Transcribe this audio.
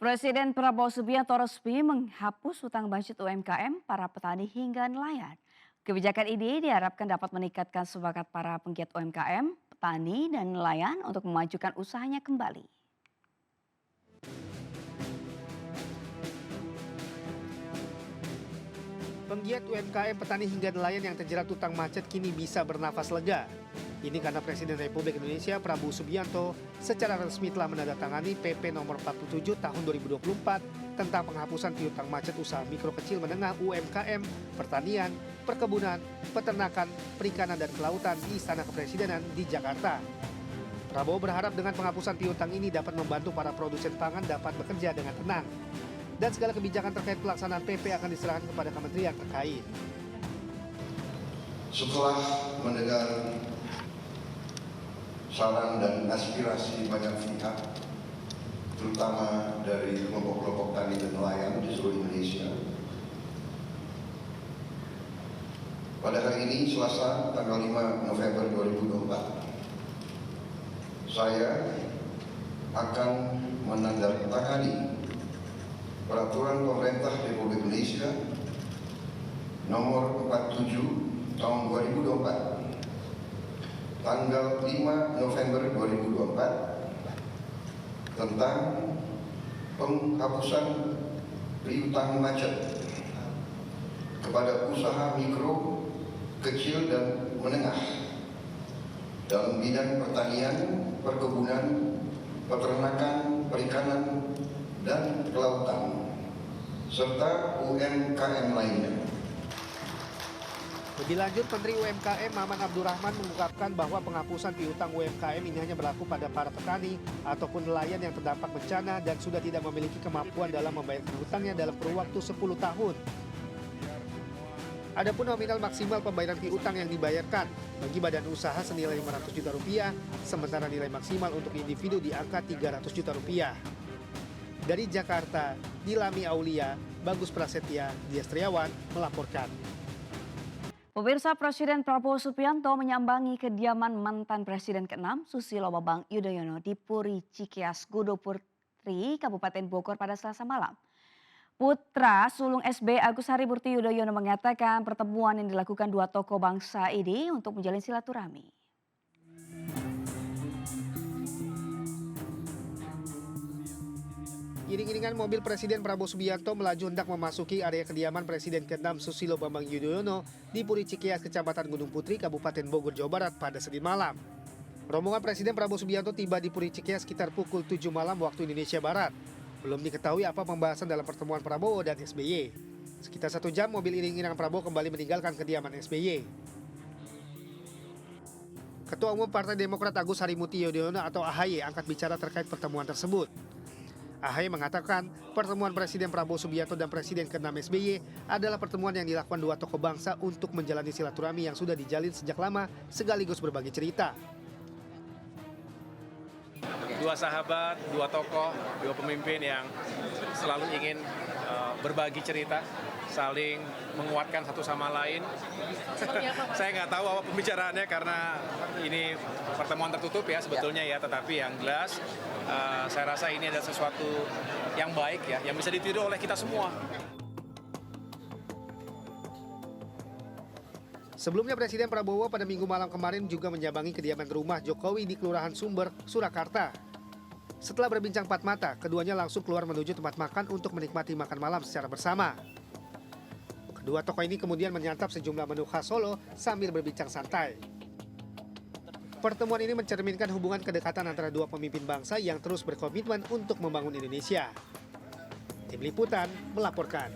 Presiden Prabowo Subianto resmi menghapus hutang budget UMKM para petani hingga nelayan. Kebijakan ini diharapkan dapat meningkatkan semangat para penggiat UMKM, petani, dan nelayan untuk memajukan usahanya kembali. Penggiat UMKM, petani hingga nelayan yang terjerat utang macet kini bisa bernafas lega. Ini karena Presiden Republik Indonesia Prabowo Subianto secara resmi telah menandatangani PP nomor 47 tahun 2024 tentang penghapusan piutang macet usaha mikro kecil menengah UMKM, pertanian, perkebunan, peternakan, perikanan dan kelautan di Istana Kepresidenan di Jakarta. Prabowo berharap dengan penghapusan piutang ini dapat membantu para produsen pangan dapat bekerja dengan tenang. Dan segala kebijakan terkait pelaksanaan PP akan diserahkan kepada kementerian terkait. Setelah mendengar saran dan aspirasi banyak pihak, terutama dari kelompok-kelompok tani dan nelayan di seluruh Indonesia, pada hari ini Selasa tanggal 5 November 2024, saya akan menandatangani Peraturan Pemerintah Republik Indonesia Nomor 47 Tahun 2024 tanggal 5 November 2024 tentang penghapusan piutang macet kepada usaha mikro, kecil dan menengah dalam bidang pertanian, perkebunan, peternakan, perikanan dan kelautan serta UMKM lainnya. Lebih lanjut, Menteri UMKM Maman Abdurrahman mengungkapkan bahwa penghapusan piutang UMKM ini hanya berlaku pada para petani ataupun nelayan yang terdampak bencana dan sudah tidak memiliki kemampuan dalam membayarkan hutangnya dalam kurun waktu 10 tahun. Adapun nominal maksimal pembayaran piutang yang dibayarkan bagi badan usaha senilai Rp500 juta, sementara nilai maksimal untuk individu di angka Rp300 juta. Dari Jakarta, Dilami Aulia, Bagus Prasetya, Dias Triawan melaporkan. Pemirsa, Presiden Prabowo Subianto menyambangi kediaman mantan Presiden ke-6 Susilo Bambang Yudhoyono di Puri Cikeas, Godoputri, Kabupaten Bogor pada Selasa malam. Putra sulung SB Agus Harimurti Yudhoyono mengatakan pertemuan yang dilakukan dua tokoh bangsa ini untuk menjalin silaturahmi. Iring-iringan mobil Presiden Prabowo Subianto melaju hendak memasuki area kediaman Presiden ke-6 Susilo Bambang Yudhoyono di Puri Cikeas, Kecamatan Gunung Putri, Kabupaten Bogor, Jawa Barat pada Senin malam. Rombongan Presiden Prabowo Subianto tiba di Puri Cikeas sekitar pukul 7 malam waktu Indonesia Barat. Belum diketahui apa pembahasan dalam pertemuan Prabowo dan SBY. Sekitar 1 jam mobil iring-iringan Prabowo kembali meninggalkan kediaman SBY. Ketua Umum Partai Demokrat Agus Harimurti Yudhoyono atau AHY angkat bicara terkait pertemuan tersebut. AHY mengatakan pertemuan Presiden Prabowo Subianto dan Presiden ke-6 SBY adalah pertemuan yang dilakukan dua tokoh bangsa untuk menjalani silaturahmi yang sudah dijalin sejak lama sekaligus berbagi cerita. Dua sahabat, dua tokoh, dua pemimpin yang selalu ingin berbagi cerita, saling menguatkan satu sama lain. Saya nggak tahu apa pembicaraannya karena ini pertemuan tertutup ya sebetulnya ya, tetapi yang jelas saya rasa ini adalah sesuatu yang baik ya, yang bisa ditiru oleh kita semua. Sebelumnya Presiden Prabowo pada Minggu malam kemarin juga menyambangi kediaman rumah Jokowi di Kelurahan Sumber, Surakarta. Setelah berbincang empat mata, keduanya langsung keluar menuju tempat makan untuk menikmati makan malam secara bersama. Kedua tokoh ini kemudian menyantap sejumlah menu khas Solo sambil berbincang santai. Pertemuan ini mencerminkan hubungan kedekatan antara dua pemimpin bangsa yang terus berkomitmen untuk membangun Indonesia. Tim Liputan melaporkan.